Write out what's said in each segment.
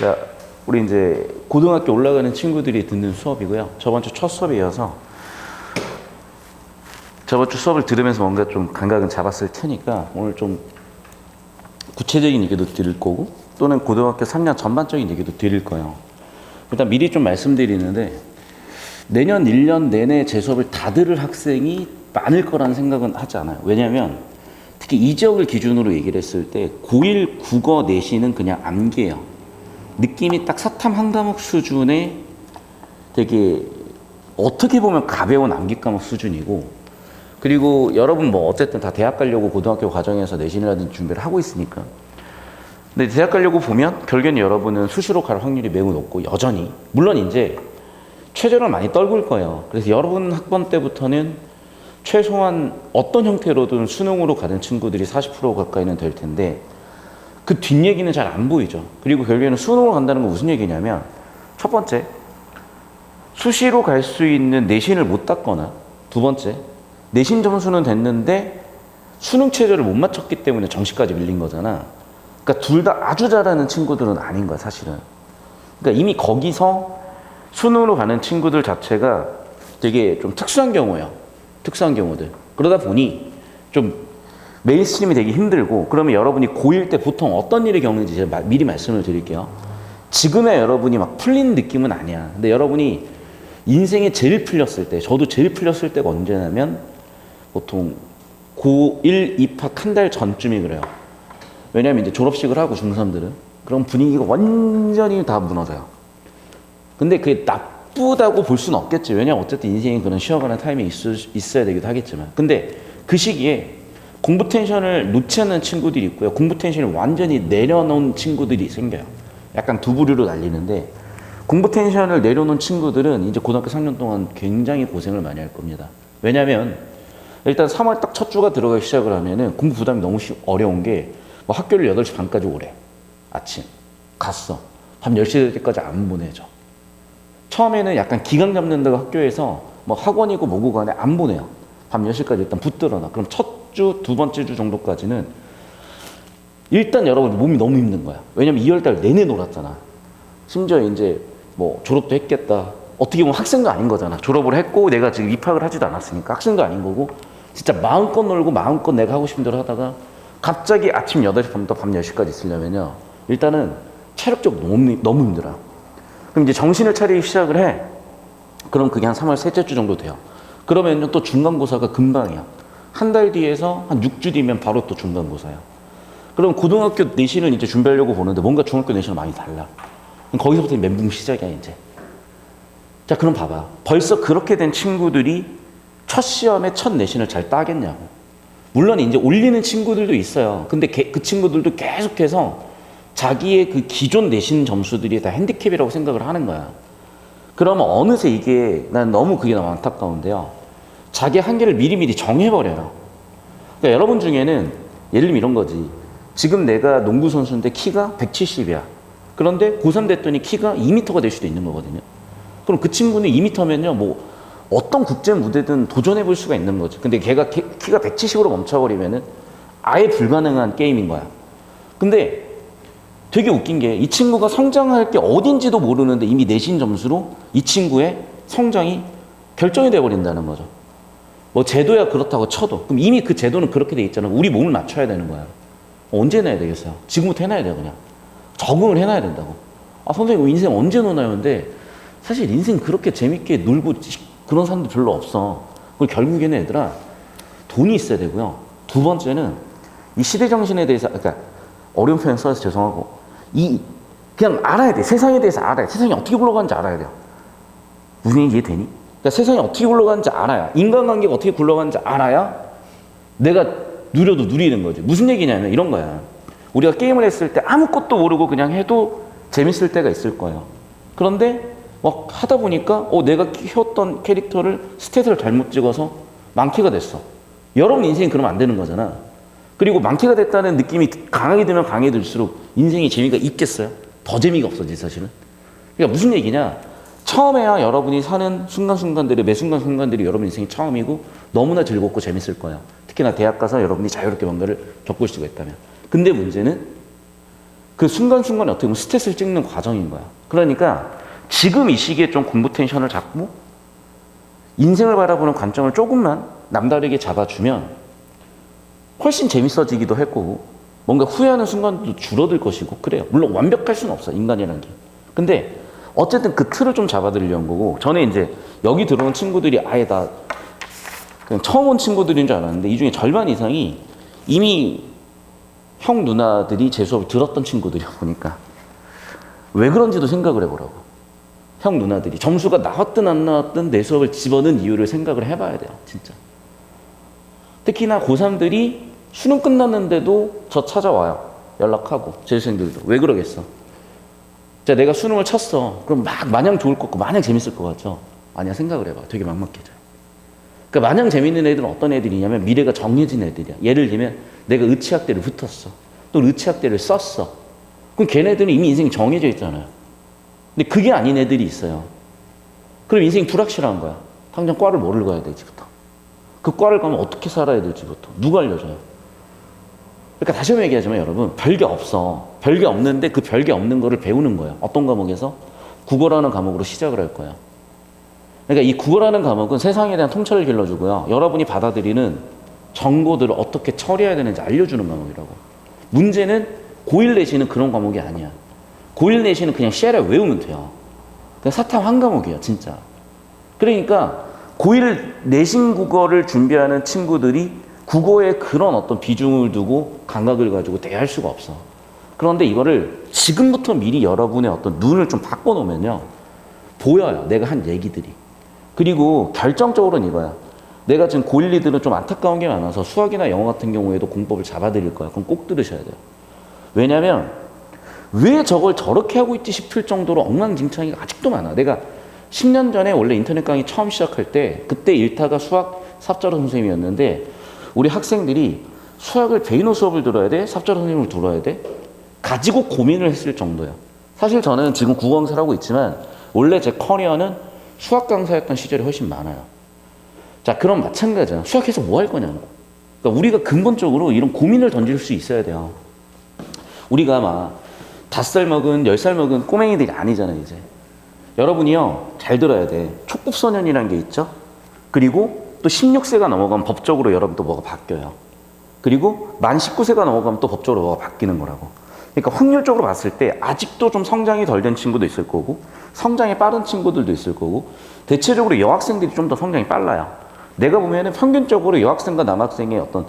자, 우리 이제 고등학교 올라가는 친구들이 듣는 수업이고요. 저번 주 첫 수업이어서 저번 주 수업을 들으면서 뭔가 좀 감각은 잡았을 테니까 오늘 좀 구체적인 얘기도 드릴 거고 또는 고등학교 3년 전반적인 얘기도 드릴 거예요. 일단 미리 좀 말씀드리는데 내년 1년 내내 제 수업을 다 들을 학생이 많을 거라는 생각은 하지 않아요. 왜냐하면 특히 이 지역을 기준으로 얘기를 했을 때 고1 국어 내신은 그냥 암기예요. 느낌이 딱 사탐 한 과목 수준의 되게 어떻게 보면 가벼운 암기 과목 수준이고, 그리고 여러분 뭐 어쨌든 다 대학 가려고 고등학교 과정에서 내신이라든지 준비를 하고 있으니까. 근데 대학 가려고 보면 결국엔 여러분은 수시로 갈 확률이 매우 높고 여전히 물론 이제 최저를 많이 떨굴 거예요. 그래서 여러분 학번 때부터는 최소한 어떤 형태로든 수능으로 가는 친구들이 40% 가까이는 될 텐데 그 뒷얘기는 잘 안 보이죠. 그리고 결국에는 수능으로 간다는 건 무슨 얘기냐면 첫 번째, 수시로 갈 수 있는 내신을 못 땄거나 두 번째, 내신 점수는 됐는데 수능 체제를 못 맞췄기 때문에 정시까지 밀린 거잖아. 그러니까 둘 다 아주 잘하는 친구들은 아닌 거야, 사실은. 그러니까 이미 거기서 수능으로 가는 친구들 자체가 되게 좀 특수한 경우예요. 특수한 경우들. 그러다 보니 좀 메인스트림이 되기 힘들고, 그러면 여러분이 고1 때 보통 어떤 일을 겪는지 제가 미리 말씀을 드릴게요. 지금의 여러분이 막 풀린 느낌은 아니야. 근데 여러분이 인생에 제일 풀렸을 때, 저도 제일 풀렸을 때가 언제냐면 보통 고1 입학 한 달 전쯤이 그래요. 왜냐면 이제 졸업식을 하고 중3들은 그럼 분위기가 완전히 다 무너져요. 근데 그게 나쁘다고 볼 수는 없겠지. 왜냐면 어쨌든 인생에 그런 쉬어가는 타임이 있어야 되기도 하겠지만, 근데 그 시기에 공부 텐션을 놓지 않는 친구들이 있고요, 공부 텐션을 완전히 내려놓은 친구들이 생겨요. 약간 두 부류로 날리는데, 공부 텐션을 내려놓은 친구들은 이제 고등학교 3년 동안 굉장히 고생을 많이 할 겁니다. 왜냐면 일단 3월 딱 첫 주가 들어가기 시작을 하면은 공부 부담이 너무 어려운 게 뭐 학교를 8시 반까지 오래. 아침 갔어. 밤 10시 될 때까지 안 보내줘. 처음에는 약간 기강 잡는다고 학교에서 뭐 학원이고 뭐고 간에 안 보내요. 밤 10시까지 일단 붙들어놔. 그럼 첫 주, 두 번째 주 정도까지는 일단 여러분 몸이 너무 힘든 거야. 왜냐면 2월달 내내 놀았잖아. 심지어 이제 뭐 졸업도 했겠다. 어떻게 보면 학생도 아닌 거잖아. 졸업을 했고 내가 지금 입학을 하지도 않았으니까 학생도 아닌 거고, 진짜 마음껏 놀고 마음껏 내가 하고 싶은 대로 하다가 갑자기 아침 8시 밤부터 밤 10시까지 있으려면요, 일단은 체력적으로 너무 힘들어요. 그럼 이제 정신을 차리기 시작을 해. 그럼 그게 한 3월 셋째 주 정도 돼요. 그러면 또 중간고사가 금방이야. 한 달 뒤에서 한 6주 뒤면 바로 또 중간고사야. 그럼 고등학교 내신을 이제 준비하려고 보는데 뭔가 중학교 내신은 많이 달라. 그럼 거기서부터 멘붕 시작이야, 이제. 자, 그럼 봐봐. 벌써 그렇게 된 친구들이 첫 시험에 첫 내신을 잘 따겠냐고. 물론 이제 올리는 친구들도 있어요. 근데 그 친구들도 계속해서 자기의 그 기존 내신 점수들이 다 핸디캡이라고 생각을 하는 거야. 그러면 어느새 이게 난 너무 그게 너무 안타까운데요, 자기 한계를 미리미리 정해버려요. 그러니까 여러분 중에는 예를 들면 이런 거지. 지금 내가 농구 선수인데 키가 170이야. 그런데 고3 됐더니 키가 2m가 될 수도 있는 거거든요. 그럼 그 친구는 2m면요, 뭐 어떤 국제 무대든 도전해 볼 수가 있는 거죠. 근데 걔가 키가 170으로 멈춰버리면은 아예 불가능한 게임인 거야. 근데 되게 웃긴 게 이 친구가 성장할 게 어딘지도 모르는데 이미 내신 점수로 이 친구의 성장이 결정이 돼버린다는 거죠. 뭐 제도야 그렇다고 쳐도 그럼 이미 그 제도는 그렇게 돼 있잖아. 우리 몸을 맞춰야 되는 거야. 언제 해놔야 되겠어요? 지금부터 해놔야 돼요. 그냥 적응을 해놔야 된다고. 아, 선생님 인생 언제 노나요? 근데 사실 인생 그렇게 재밌게 놀고 그런 사람들 별로 없어. 그리고 결국에는 얘들아, 돈이 있어야 되고요, 두 번째는 이 시대 정신에 대해서, 그러니까 어려운 표현 써서 죄송하고, 그냥 알아야 돼. 세상에 대해서 알아야 돼. 세상이 어떻게 굴러가는지 알아야 돼요. 무슨 얘기 이해되니? 그러니까 세상이 어떻게 굴러가는지 알아야, 인간관계가 어떻게 굴러가는지 알아야 내가 누려도 누리는 거지. 무슨 얘기냐면 이런 거야. 우리가 게임을 했을 때 아무것도 모르고 그냥 해도 재밌을 때가 있을 거예요. 그런데 막 하다 보니까 내가 키웠던 캐릭터를 스탯을 잘못 찍어서 망키가 됐어. 여러분 인생이 그러면 안 되는 거잖아. 그리고 망키가 됐다는 느낌이 강하게 들면 강하게 들수록 인생이 재미가 있겠어요? 더 재미가 없어지, 사실은. 그러니까 무슨 얘기냐, 처음에야 여러분이 사는 순간순간들이, 매 순간순간들이 여러분 인생이 처음이고 너무나 즐겁고 재밌을 거예요. 특히나 대학 가서 여러분이 자유롭게 뭔가를 겪을 수가 있다면. 근데 문제는 그 순간순간에 어떻게 보면 스탯을 찍는 과정인 거야. 그러니까 지금 이 시기에 좀 공부 텐션을 잡고 인생을 바라보는 관점을 조금만 남다르게 잡아주면 훨씬 재밌어지기도 할 거고 뭔가 후회하는 순간도 줄어들 것이고 그래요. 물론 완벽할 수는 없어, 인간이라는 게. 근데 어쨌든 그 틀을 좀 잡아드리려는 거고, 저는 이제 여기 들어온 친구들이 아예 다 그냥 처음 온 친구들인 줄 알았는데 이 중에 절반 이상이 이미 형 누나들이 제 수업을 들었던 친구들이야. 보니까 왜 그런지도 생각을 해보라고. 형 누나들이 점수가 나왔든 안 나왔든 내 수업을 집어넣은 이유를 생각을 해봐야 돼요, 진짜. 특히나 고3들이 수능 끝났는데도 저 찾아와요. 연락하고, 재수생들도. 왜 그러겠어? 자, 내가 수능을 쳤어. 그럼 막 마냥 좋을 것 같고 마냥 재밌을 것 같죠? 아니야, 생각을 해봐. 되게 막막해져요. 그러니까 마냥 재밌는 애들은 어떤 애들이냐면 미래가 정해진 애들이야. 예를 들면 내가 의치학대를 붙었어. 또 의치학대를 썼어. 그럼 걔네들은 이미 인생이 정해져 있잖아요. 근데 그게 아닌 애들이 있어요. 그럼 인생이 불확실한 거야. 당장 과를 뭐를 가야 될지부터. 그 과를 가면 어떻게 살아야 될지부터. 누가 알려줘요? 그러니까 다시 한번 얘기하지만 여러분, 별게 없어. 별게 없는데 그 별게 없는 거를 배우는 거예요. 어떤 과목에서? 국어라는 과목으로 시작을 할 거예요. 그러니까 이 국어라는 과목은 세상에 대한 통찰을 길러주고요. 여러분이 받아들이는 정보들을 어떻게 처리해야 되는지 알려주는 과목이라고. 문제는 고1 내신은 그런 과목이 아니야. 고1 내신은 그냥 시야를 외우면 돼요. 그냥 사탐 한 과목이야, 진짜. 그러니까 고1 내신 국어를 준비하는 친구들이 국어에 그런 어떤 비중을 두고 감각을 가지고 대할 수가 없어. 그런데 이거를 지금부터 미리 여러분의 어떤 눈을 좀 바꿔놓으면요, 보여요, 내가 한 얘기들이. 그리고 결정적으로는 이거야. 내가 지금 고1, 2들은 좀 안타까운 게 많아서 수학이나 영어 같은 경우에도 공법을 잡아드릴 거야. 그럼 꼭 들으셔야 돼요. 왜냐면 왜 저걸 저렇게 하고 있지 싶을 정도로 엉망진창이 아직도 많아. 내가 10년 전에 원래 인터넷 강의 처음 시작할 때 그때 일타가 수학 삽자로 선생님이었는데 우리 학생들이 수학을 베이노 수업을 들어야 돼? 삽자로 선생님을 들어야 돼? 가지고 고민을 했을 정도야. 사실 저는 지금 국어 강사를 하고 있지만 원래 제 커리어는 수학 강사였던 시절이 훨씬 많아요. 자, 그럼 마찬가지야. 수학해서 뭐 할 거냐고. 그러니까 우리가 근본적으로 이런 고민을 던질 수 있어야 돼요. 우리가 막 5살 먹은 10살 먹은 꼬맹이들이 아니잖아요, 이제. 여러분이요, 잘 들어야 돼. 촉법소년이라는 게 있죠. 그리고 또 16세가 넘어가면 법적으로 여러분도 뭐가 바뀌어요. 그리고 만 19세가 넘어가면 또 법적으로 뭐가 바뀌는 거라고. 그러니까 확률적으로 봤을 때 아직도 좀 성장이 덜 된 친구도 있을 거고 성장이 빠른 친구들도 있을 거고 대체적으로 여학생들이 좀 더 성장이 빨라요. 내가 보면은 평균적으로 여학생과 남학생의 어떤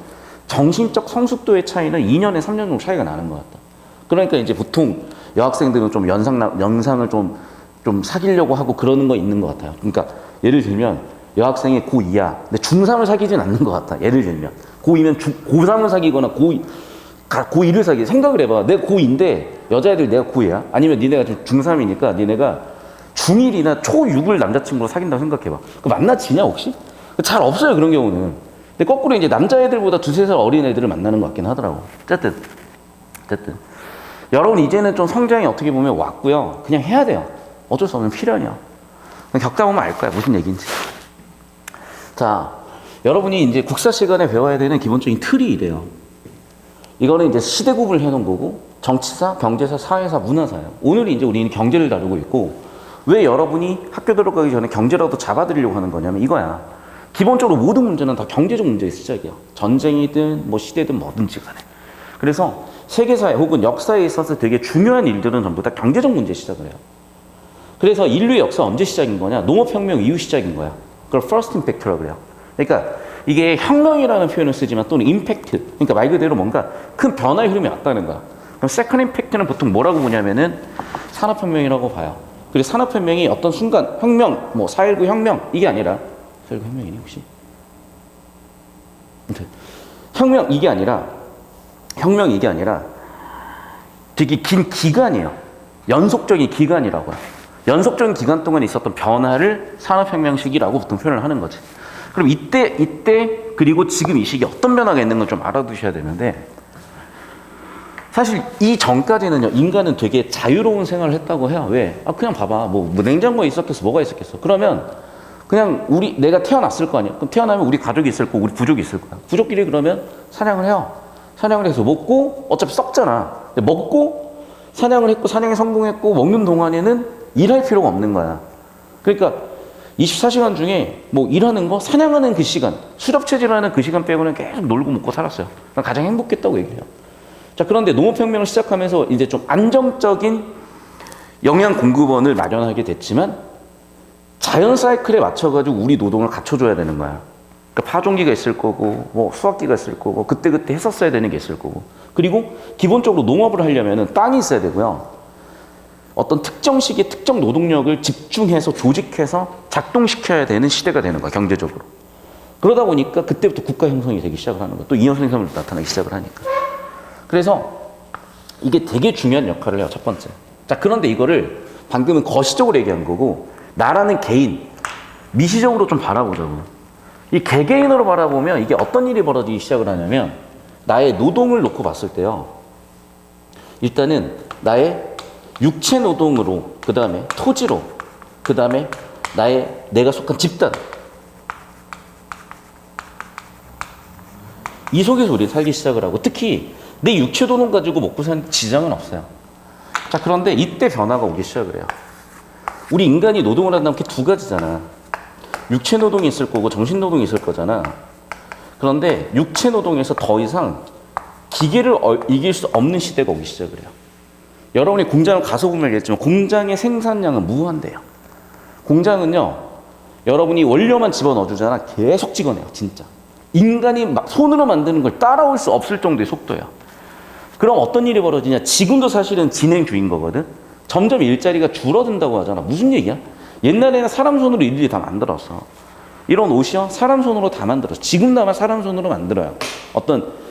정신적 성숙도의 차이는 2년에 3년 정도 차이가 나는 것 같다. 그러니까 이제 보통 여학생들은 좀 연상을 좀 사귀려고 하고 그러는 거 있는 것 같아요. 그러니까 예를 들면 여학생이 고2야. 근데 중3을 사귀진 않는 것 같아. 예를 들면 고2면 고3을 사귀거나 고1을 사귀. 생각을 해봐. 내가 고2인데 여자애들 내가 고2야? 아니면 니네가 중3이니까 니네가 중1이나 초6을 남자친구로 사귄다고 생각해봐. 그 만나지냐 혹시? 잘 없어요, 그런 경우는. 근데 거꾸로 이제 남자애들보다 2-3살 어린 애들을 만나는 것 같긴 하더라고. 어쨌든 여러분 이제는 좀 성장이 어떻게 보면 왔고요. 그냥 해야 돼요. 어쩔 수 없는 필연이야. 겪다 보면 알 거야, 무슨 얘기인지. 자, 여러분이 이제 국사 시간에 배워야 되는 기본적인 틀이 이래요. 이거는 이제 시대 구분을 해놓은 거고, 정치사, 경제사, 사회사, 문화사예요. 오늘 이제 우리는 경제를 다루고 있고, 왜 여러분이 학교 들어가기 전에 경제라도 잡아드리려고 하는 거냐면 이거야. 기본적으로 모든 문제는 다 경제적 문제의 시작이야. 전쟁이든 뭐 시대든 뭐든지 간에. 그래서 세계사회 혹은 역사에 있어서 되게 중요한 일들은 전부 다 경제적 문제의 시작을 해요. 그래서 인류의 역사가 언제 시작인 거냐? 농업혁명 이후 시작인 거야. 그걸 first impact라고 그래요. 그러니까 이게 혁명이라는 표현을 쓰지만 또는 임팩트, 그러니까 말 그대로 뭔가 큰 변화의 흐름이 왔다는 거야. 그럼 세컨드 임팩트는 보통 뭐라고 보냐면은 산업혁명이라고 봐요. 그리고 산업혁명이 어떤 순간 혁명, 뭐 4.19 혁명 이게 아니라 4.19 혁명이니 혹시? 혁명 이게 아니라 되게 긴 기간이에요. 연속적인 기간이라고요. 연속적인 기간 동안 있었던 변화를 산업혁명 시기라고 보통 표현을 하는 거지. 그럼 이때 그리고 지금 이 시기에 어떤 변화가 있는 건 좀 알아두셔야 되는데, 사실 이 전까지는요, 인간은 되게 자유로운 생활을 했다고 해요. 왜? 그냥 봐봐. 뭐 냉장고에 있었겠어. 뭐가 있었겠어. 그러면 그냥 내가 태어났을 거 아니야. 그럼 태어나면 우리 가족이 있을 거고 우리 부족이 있을 거야. 부족끼리 그러면 사냥을 해요. 사냥을 해서 먹고 어차피 썩잖아. 근데 먹고 사냥을 했고 사냥에 성공했고 먹는 동안에는 일할 필요가 없는 거야. 그러니까 24시간 중에 뭐 일하는 거, 사냥하는 그 시간, 수렵체질하는 그 시간 빼고는 계속 놀고 먹고 살았어요. 가장 행복했다고 얘기해요. 자, 그런데 농업혁명을 시작하면서 이제 좀 안정적인 영양 공급원을 마련하게 됐지만 자연 사이클에 맞춰가지고 우리 노동을 갖춰줘야 되는 거야. 그러니까 파종기가 있을 거고, 뭐 수확기가 있을 거고, 그때그때 했었어야 되는 게 있을 거고. 그리고 기본적으로 농업을 하려면 땅이 있어야 되고요. 어떤 특정 시기에 특정 노동력을 집중해서 조직해서 작동시켜야 되는 시대가 되는 거야, 경제적으로. 그러다 보니까 그때부터 국가 형성이 되기 시작을 하는 거야. 또 이형 생산으로 나타나기 시작을 하니까. 그래서 이게 되게 중요한 역할을 해요, 첫 번째. 자, 그런데 이거를 방금은 거시적으로 얘기한 거고, 나라는 개인, 미시적으로 좀 바라보자고. 이 개개인으로 바라보면 이게 어떤 일이 벌어지기 시작을 하냐면, 나의 노동을 놓고 봤을 때요. 일단은 나의 육체 노동으로, 그 다음에 토지로, 그 다음에 내가 속한 집단. 이 속에서 우리 살기 시작을 하고, 특히 내 육체 노동 가지고 먹고 사는 지장은 없어요. 자, 그런데 이때 변화가 오기 시작을 해요. 우리 인간이 노동을 한다면 그게 두 가지잖아. 육체 노동이 있을 거고 정신 노동이 있을 거잖아. 그런데 육체 노동에서 더 이상 기계를 이길 수 없는 시대가 오기 시작을 해요. 여러분이 공장을 가서 보면 알겠지만 공장의 생산량은 무한대요. 공장은요, 여러분이 원료만 집어넣어 주잖아. 계속 찍어내요, 진짜. 인간이 손으로 만드는 걸 따라올 수 없을 정도의 속도예요. 그럼 어떤 일이 벌어지냐? 지금도 사실은 진행 중인 거거든. 점점 일자리가 줄어든다고 하잖아. 무슨 얘기야? 옛날에는 사람 손으로 일일이 다 만들었어. 이런 옷이요, 사람 손으로 다 만들었어. 지금도 아마 사람 손으로 만들어요.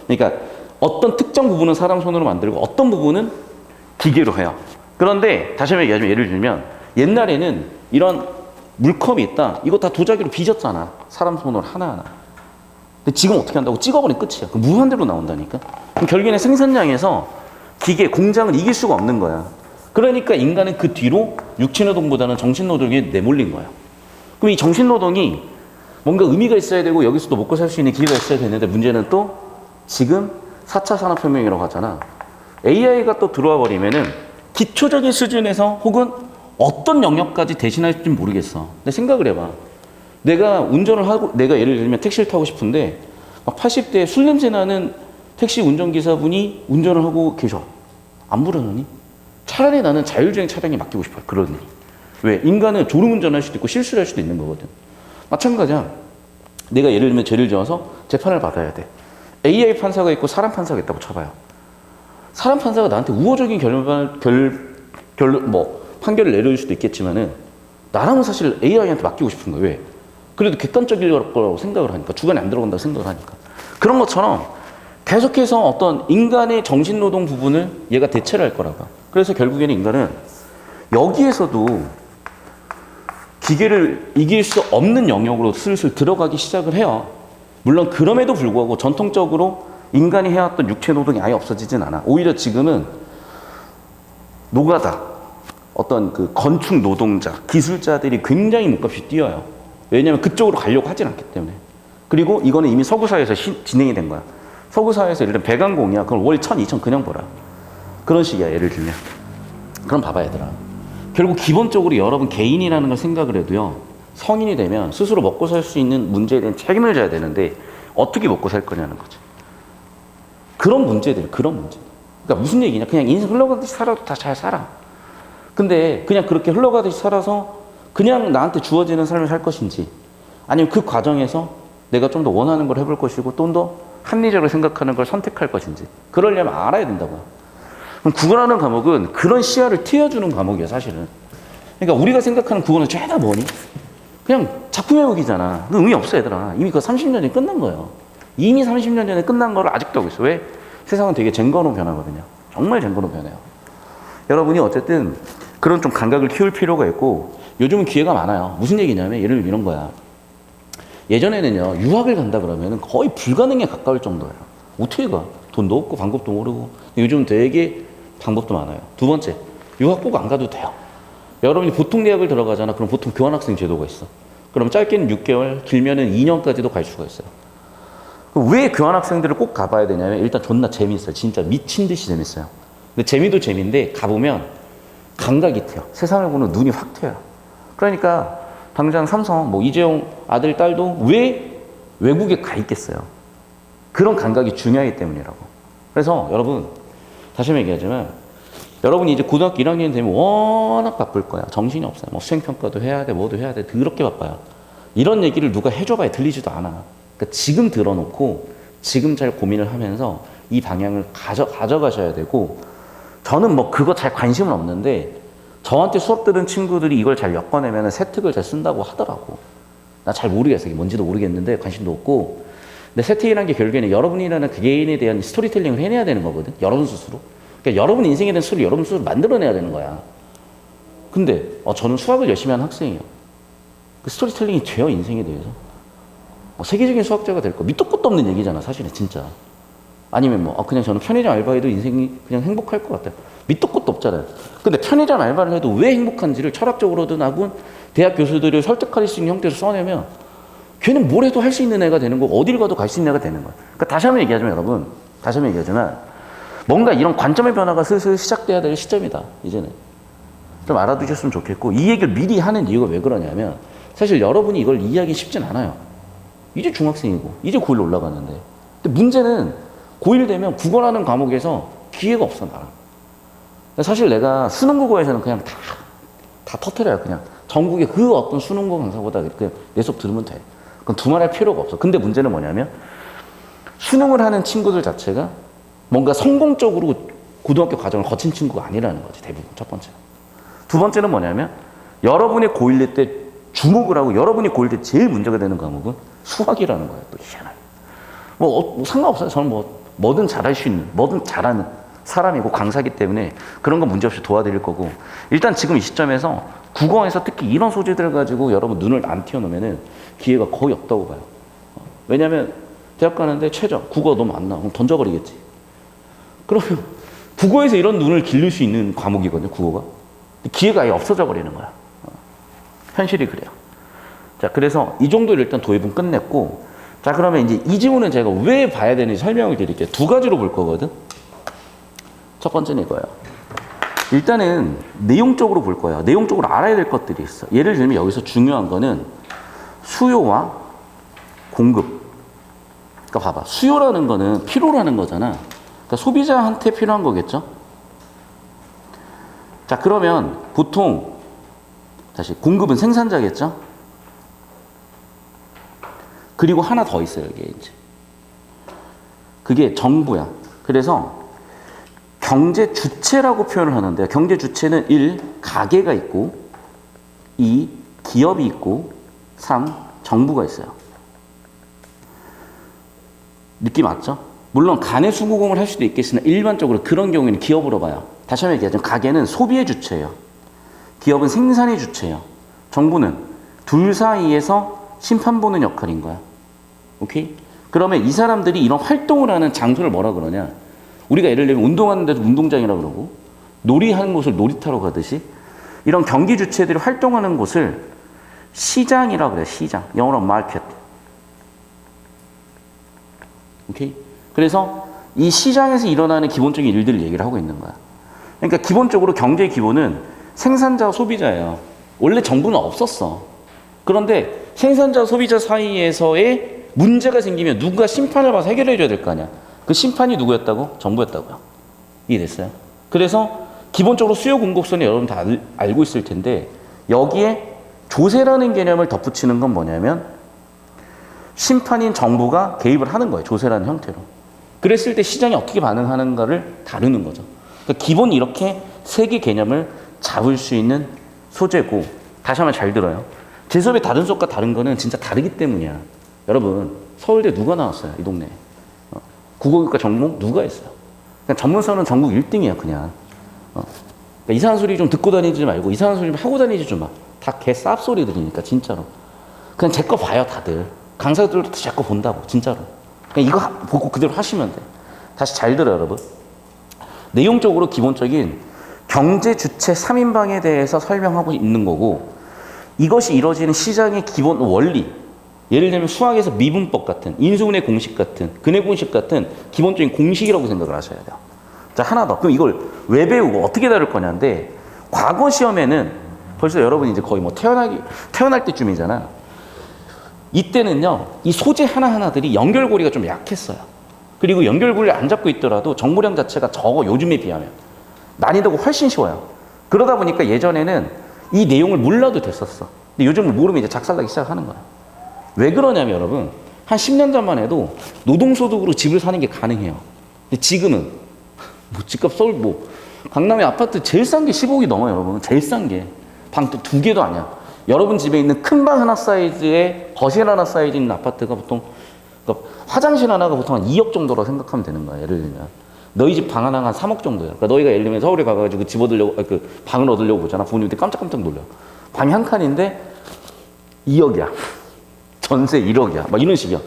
그러니까 어떤 특정 부분은 사람 손으로 만들고 어떤 부분은 기계로 해요. 그런데 다시 한번 얘기하자면, 예를 들면 옛날에는 이런 물컵이 있다. 이거 다 도자기로 빚었잖아. 사람 손으로 하나하나. 근데 지금 어떻게 한다고? 찍어버리면 끝이야. 그 무한대로 나온다니까. 그럼 결국에는 생산량에서 기계, 공장을 이길 수가 없는 거야. 그러니까 인간은 그 뒤로 육체노동보다는 정신노동에 내몰린 거야. 그럼 이 정신노동이 뭔가 의미가 있어야 되고 여기서도 먹고 살 수 있는 기회가 있어야 되는데, 문제는 또 지금 4차 산업혁명이라고 하잖아. AI가 또 들어와 버리면은 기초적인 수준에서 혹은 어떤 영역까지 대신할지 모르겠어. 근데 생각을 해봐. 내가 운전을 하고, 내가 예를 들면 택시를 타고 싶은데 막 80대 술 냄새 나는 택시 운전기사분이 운전을 하고 계셔. 안 불안하니? 차라리 나는 자율주행 차량에 맡기고 싶어요. 그러니. 왜? 인간은 졸음운전할 수도 있고 실수를 할 수도 있는 거거든. 마찬가지야. 내가 예를 들면 죄를 지어서 재판을 받아야 돼. AI 판사가 있고 사람 판사가 있다고 쳐봐요. 사람 판사가 나한테 우호적인 판결을 내릴 수도 있겠지만은 나랑은 사실 AI한테 맡기고 싶은 거예요. 왜? 그래도 객관적일 거라고 생각을 하니까, 주관이 안 들어간다고 생각을 하니까. 그런 것처럼 계속해서 어떤 인간의 정신노동 부분을 얘가 대체를 할 거라고. 그래서 결국에는 인간은 여기에서도 기계를 이길 수 없는 영역으로 슬슬 들어가기 시작을 해요. 물론 그럼에도 불구하고 전통적으로 인간이 해왔던 육체 노동이 아예 없어지진 않아. 오히려 지금은 노가다, 어떤 그 건축 노동자, 기술자들이 굉장히 몸값이 뛰어요. 왜냐하면 그쪽으로 가려고 하진 않기 때문에. 그리고 이거는 이미 서구사회에서 진행이 된 거야. 서구사회에서 예를 들면 배관공이야. 그걸 월 1,000, 2,000 그냥 벌어. 그런 식이야, 예를 들면. 그럼 봐봐, 얘들아. 결국 기본적으로 여러분 개인이라는 걸 생각을 해도요, 성인이 되면 스스로 먹고 살 수 있는 문제에 대한 책임을 져야 되는데 어떻게 먹고 살 거냐는 거지. 그런 문제들. 그러니까 무슨 얘기냐. 그냥 인생 흘러가듯이 살아도 다 잘 살아. 근데 그냥 그렇게 흘러가듯이 살아서 그냥 나한테 주어지는 삶을 살 것인지, 아니면 그 과정에서 내가 좀 더 원하는 걸 해볼 것이고 좀 더 합리적으로 생각하는 걸 선택할 것인지, 그러려면 알아야 된다고요. 그럼 국어라는 과목은 그런 시야를 트여주는 과목이야, 사실은. 그러니까 우리가 생각하는 국어는 죄다 뭐니? 그냥 작품 외우기잖아. 그 의미 없어, 얘들아. 이미 그 30년 전에 끝난 거예요. 이미 30년 전에 끝난 거를 아직도 하고 있어. 왜? 세상은 되게 쟁거로 변하거든요. 정말 쟁거로 변해요. 여러분이 어쨌든 그런 좀 감각을 키울 필요가 있고, 요즘은 기회가 많아요. 무슨 얘기냐면, 예를 들면 이런 거야. 예전에는요, 유학을 간다 그러면 거의 불가능에 가까울 정도예요. 어떻게 가? 돈도 없고 방법도 모르고. 요즘 되게 방법도 많아요. 두 번째, 유학 꼭 안 가도 돼요. 여러분이 보통 대학을 들어가잖아. 그럼 보통 교환학생 제도가 있어. 그럼 짧게는 6개월, 길면은 2년까지도 갈 수가 있어요. 왜 교환학생들을 꼭 가봐야 되냐면, 일단 존나 재밌어요. 진짜 미친 듯이 재밌어요. 근데 재미도 재미인데 가보면 감각이 트여. 세상을 보는 눈이 확 트여요. 그러니까 당장 삼성 뭐 이재용 아들 딸도 왜 외국에 가 있겠어요. 그런 감각이 중요하기 때문이라고. 그래서 여러분 다시 한번 얘기하지만 여러분이 이제 고등학교 1학년 되면 워낙 바쁠 거야. 정신이 없어요. 뭐 수행평가도 해야 돼, 뭐도 해야 돼. 더럽게 바빠요. 이런 얘기를 누가 해줘봐야 들리지도 않아. 그러니까 지금 들어놓고 지금 잘 고민을 하면서 이 방향을 가져가셔야 되고, 저는 뭐 그거 잘 관심은 없는데 저한테 수업 들은 친구들이 이걸 잘 엮어내면 세특을 잘 쓴다고 하더라고. 나 잘 모르겠어. 이게 뭔지도 모르겠는데 관심도 없고. 근데 세특이라는 게 결국에는 여러분이라는 그 개인에 대한 스토리텔링을 해내야 되는 거거든. 여러분 스스로. 그러니까 여러분 인생에 대한 스토리 여러분 스스로 만들어내야 되는 거야. 근데 저는 수학을 열심히 하는 학생이에요. 그 스토리텔링이 돼요, 인생에 대해서. 세계적인 수학자가 될 거. 밑도 끝도 없는 얘기잖아, 사실은 진짜. 아니면 그냥 저는 편의점 알바해도 인생이 그냥 행복할 것 같아요. 밑도 끝도 없잖아요. 근데 편의점 알바를 해도 왜 행복한지를 철학적으로든 하고 대학 교수들을 설득할 수 있는 형태로 써내면 걔는 뭘 해도 할 수 있는 애가 되는 거고 어딜 가도 갈 수 있는 애가 되는 거야. 그러니까 다시 한번 얘기하자면 여러분, 다시 한번 얘기하지만 뭔가 이런 관점의 변화가 슬슬 시작돼야 될 시점이다, 이제는. 좀 알아두셨으면 좋겠고, 이 얘기를 미리 하는 이유가 왜 그러냐면 사실 여러분이 이걸 이해하기 쉽진 않아요. 이제 중학생이고 이제 고1 올라가는데, 근데 문제는 고1 되면 국어라는 과목에서 기회가 없어, 나랑. 사실 내가 수능국어에서는 그냥 다 터뜨려요. 그냥 전국의 그 어떤 수능국어 강사보다 그냥 내 수업 들으면 돼. 그럼 두말할 필요가 없어. 근데 문제는 뭐냐면 수능을 하는 친구들 자체가 뭔가 성공적으로 고등학교 과정을 거친 친구가 아니라는 거지, 대부분. 첫 번째. 두 번째는 뭐냐면 여러분이 고1 때 주목을 하고 여러분이 고1 때 제일 문제가 되는 과목은 수학이라는 거예요. 또 희한하게. 뭐 상관없어요. 저는 뭐든 잘할 수 있는, 뭐든 잘하는 사람이고 강사기 때문에 그런 건 문제없이 도와드릴 거고, 일단 지금 이 시점에서 국어에서 특히 이런 소재들을 가지고 여러분 눈을 안 띄워놓으면 기회가 거의 없다고 봐요. 왜냐면 대학 가는데 최저 국어 너무 안 나와. 그럼 던져버리겠지. 그러면 국어에서 이런 눈을 기를 수 있는 과목이거든요, 국어가. 기회가 아예 없어져 버리는 거야. 현실이 그래요. 자, 그래서 이 정도로 일단 도입은 끝냈고, 자, 그러면 이제 이 지문은 제가 왜 봐야 되는지 설명을 드릴게요. 두 가지로 볼 거거든. 첫 번째는 이거예요. 일단은 내용적으로 볼 거예요. 내용적으로 알아야 될 것들이 있어. 예를 들면 여기서 중요한 거는 수요와 공급. 그러니까 봐봐. 수요라는 거는 필요라는 거잖아. 그러니까 소비자한테 필요한 거겠죠? 자, 그러면 보통 다시 공급은 생산자겠죠? 그리고 하나 더 있어요, 이게 이제. 그게 정부야. 그래서 경제 주체라고 표현을 하는데, 경제 주체는 1. 가계가 있고, 2. 기업이 있고, 3. 정부가 있어요. 느낌 맞죠? 물론 간의 수구공을 할 수도 있겠으나 일반적으로 그런 경우에는 기업으로 봐요. 다시 한번 얘기하자면 가계는 소비의 주체예요. 기업은 생산의 주체예요. 정부는 둘 사이에서 심판 보는 역할인 거야. 오케이? 그러면 이 사람들이 이런 활동을 하는 장소를 뭐라 그러냐? 우리가 예를 들면 운동하는 데도 운동장이라고 그러고, 놀이하는 곳을 놀이터로 가듯이 이런 경기 주체들이 활동하는 곳을 시장이라고 그래요. 시장. 영어로 마켓. 오케이? 그래서 이 시장에서 일어나는 기본적인 일들을 얘기를 하고 있는 거야. 그러니까 기본적으로 경제의 기본은 생산자와 소비자예요. 원래 정부는 없었어. 그런데 생산자, 소비자 사이에서의 문제가 생기면 누가 심판을 봐서 해결해 줘야 될 거 아니야. 그 심판이 누구였다고? 정부였다고요. 이해됐어요? 그래서 기본적으로 수요 공급선이 여러분 다 알고 있을 텐데, 여기에 조세라는 개념을 덧붙이는 건 뭐냐면 심판인 정부가 개입을 하는 거예요. 조세라는 형태로. 그랬을 때 시장이 어떻게 반응하는가를 다루는 거죠. 그러니까 기본 이렇게 세 개 개념을 잡을 수 있는 소재고, 다시 한번 잘 들어요. 제 수업의 다른 수업과 다른 거는 진짜 다르기 때문이야. 여러분, 서울대 누가 나왔어요? 이 동네에. 국어교과 전공 누가 했어요? 그냥 전문서는 전국 1등이야, 그냥. 그러니까 이상한 소리 좀 듣고 다니지 말고 이상한 소리 좀 하고 다니지 좀 마. 다 개 쌉소리들이니까, 진짜로. 그냥 제 거 봐요, 다들. 강사들도 제 거 본다고, 진짜로. 그냥 이거 보고 그대로 하시면 돼. 다시 잘 들어요, 여러분. 내용적으로 기본적인 경제 주체 3인방에 대해서 설명하고 있는 거고, 이것이 이루어지는 시장의 기본 원리, 예를 들면 수학에서 미분법 같은, 인수분해 공식 같은, 근해 공식 같은 기본적인 공식이라고 생각을 하셔야 돼요. 자, 하나 더. 그럼 이걸 왜 배우고 어떻게 다룰 거냐인데, 과거 시험에는 벌써 여러분이 이제 거의 뭐 태어날 때쯤이잖아. 이때는요, 이 소재 하나하나들이 연결고리가 좀 약했어요. 그리고 연결고리를 안 잡고 있더라도 정보량 자체가 적어, 요즘에 비하면. 난이도가 훨씬 쉬워요. 그러다 보니까 예전에는 이 내용을 몰라도 됐었어. 근데 요즘은 모르면 이제 작살나기 시작하는 거야. 왜 그러냐면 여러분, 한 10년 전만 해도 노동소득으로 집을 사는 게 가능해요. 근데 지금은 뭐 집값 서울 뭐 강남의 아파트 제일 싼 게 15억이 넘어요, 여러분. 제일 싼 게. 방 또 2개도 아니야. 여러분 집에 있는 큰 방 하나 사이즈에 거실 하나 사이즈 있는 아파트가 보통, 그러니까 화장실 하나가 보통 한 2억 정도로 생각하면 되는 거야, 예를 들면. 너희 집 방 하나가 한 3억 정도야. 그러니까 너희가 예를 들면 서울에 가가지고 집 얻으려고, 그 방을 얻으려고 보잖아. 부모님들 깜짝깜짝 놀려. 방이 한 칸인데 2억이야. 전세 1억이야. 막 이런 식이야.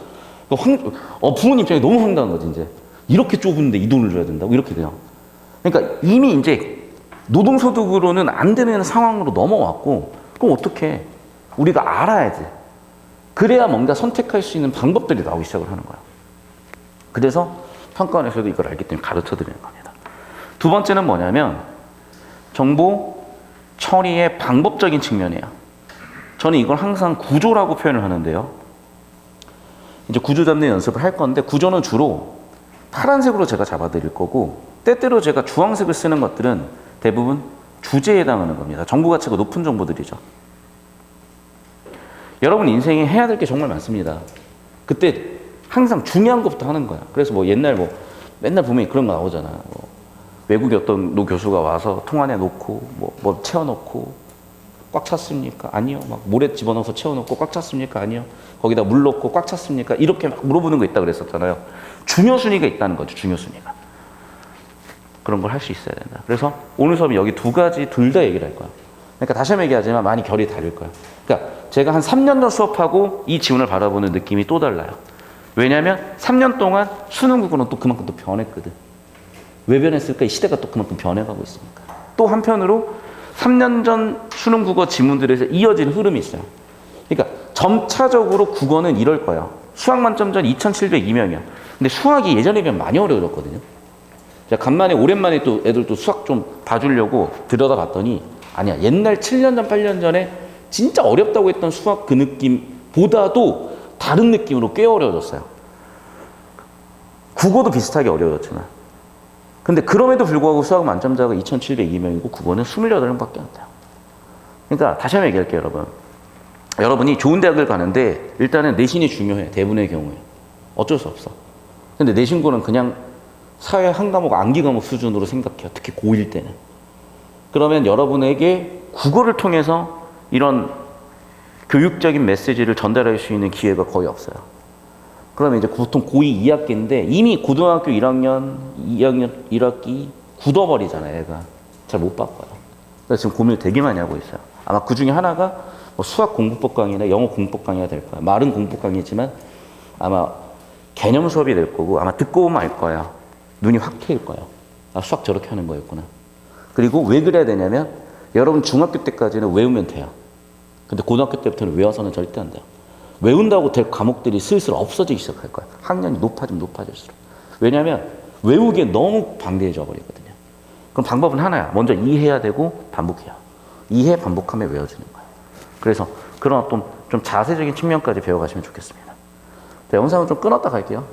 부모님 입장에 너무 황당한 거지, 이제. 이렇게 좁은데 이 돈을 줘야 된다고? 이렇게 돼요. 그러니까 이미 이제 노동소득으로는 안 되는 상황으로 넘어왔고, 그럼 어떻게? 우리가 알아야지. 그래야 뭔가 선택할 수 있는 방법들이 나오기 시작을 하는 거야. 그래서 평가원에서도 이걸 알기 때문에 가르쳐 드리는 겁니다. 두 번째는 뭐냐면, 정보 처리의 방법적인 측면이에요. 저는 이걸 항상 구조라고 표현을 하는데요. 이제 구조 잡는 연습을 할 건데, 구조는 주로 파란색으로 제가 잡아드릴 거고, 때때로 제가 주황색을 쓰는 것들은 대부분 주제에 해당하는 겁니다. 정보 가치가 높은 정보들이죠. 여러분 인생에 해야 될 게 정말 많습니다. 그때 항상 중요한 것부터 하는 거야. 그래서 뭐 옛날 뭐 맨날 보면 그런 거 나오잖아. 뭐 외국의 어떤 노 교수가 와서 통 안에 놓고 뭐 채워놓고 꽉 찼습니까? 아니요. 막 모래 집어넣어서 채워놓고 꽉 찼습니까? 아니요. 거기다 물 넣고 꽉 찼습니까? 이렇게 막 물어보는 거 있다 그랬었잖아요. 중요 순위가 있다는 거죠. 중요 순위가. 그런 걸 할 수 있어야 된다. 그래서 오늘 수업은 여기 두 가지 둘 다 얘기를 할 거야. 그러니까 다시 한번 얘기하지만 많이 결이 다를 거야. 그러니까 제가 한 3년 전 수업하고 이 지문을 바라보는 느낌이 또 달라요. 왜냐하면 3년 동안 수능 국어는 또 그만큼 또 변했거든. 왜 변했을까? 이 시대가 또 그만큼 변해가고 있으니까. 또 한편으로 3년 전 수능 국어 지문들에서 이어진 흐름이 있어요. 그러니까 점차적으로 국어는 이럴 거예요. 수학 만점전 2,702명이야. 근데 수학이 예전에 비하면 많이 어려워졌거든요. 제가 간만에 오랜만에 또 애들 또 수학 좀 봐주려고 들여다 봤더니 아니야. 옛날 7년 전, 8년 전에 진짜 어렵다고 했던 수학 그 느낌보다도 다른 느낌으로 꽤 어려워졌어요. 국어도 비슷하게 어려워졌지만. 근데 그럼에도 불구하고 수학 만점자가 2,702명이고 국어는 28명밖에 안 돼요. 그러니까 다시 한번 얘기할게요, 여러분. 여러분이 좋은 대학을 가는데 일단은 내신이 중요해. 대부분의 경우에. 어쩔 수 없어. 근데 내신고는 그냥 사회 한 과목, 암기 과목 수준으로 생각해요. 특히 고1 때는. 그러면 여러분에게 국어를 통해서 이런 교육적인 메시지를 전달할 수 있는 기회가 거의 없어요. 그러면 이제 보통 고2 2학기인데 이미 고등학교 1학년, 2학년 1학기 굳어버리잖아요, 얘가. 잘 못 바꿔요. 그래서 지금 고민을 되게 많이 하고 있어요. 아마 그 중에 하나가 뭐 수학 공부법 강의나 영어 공부법 강의가 될 거예요. 말은 공부법 강의지만 아마 개념 수업이 될 거고 아마 듣고 오면 알 거예요. 눈이 확 트일 거예요. 아, 수학 저렇게 하는 거였구나. 그리고 왜 그래야 되냐면 여러분 중학교 때까지는 외우면 돼요. 근데 고등학교 때부터는 외워서는 절대 안 돼요. 외운다고 될 과목들이 슬슬 없어지기 시작할 거예요. 학년이 높아지면 높아질수록. 왜냐하면 외우기에 너무 방대해져 버리거든요. 그럼 방법은 하나야. 먼저 이해해야 되고 반복해야. 이해, 반복하면 외워지는 거예요. 그래서 그런 어떤 좀 자세적인 측면까지 배워가시면 좋겠습니다. 자, 영상을 좀 끊었다 갈게요.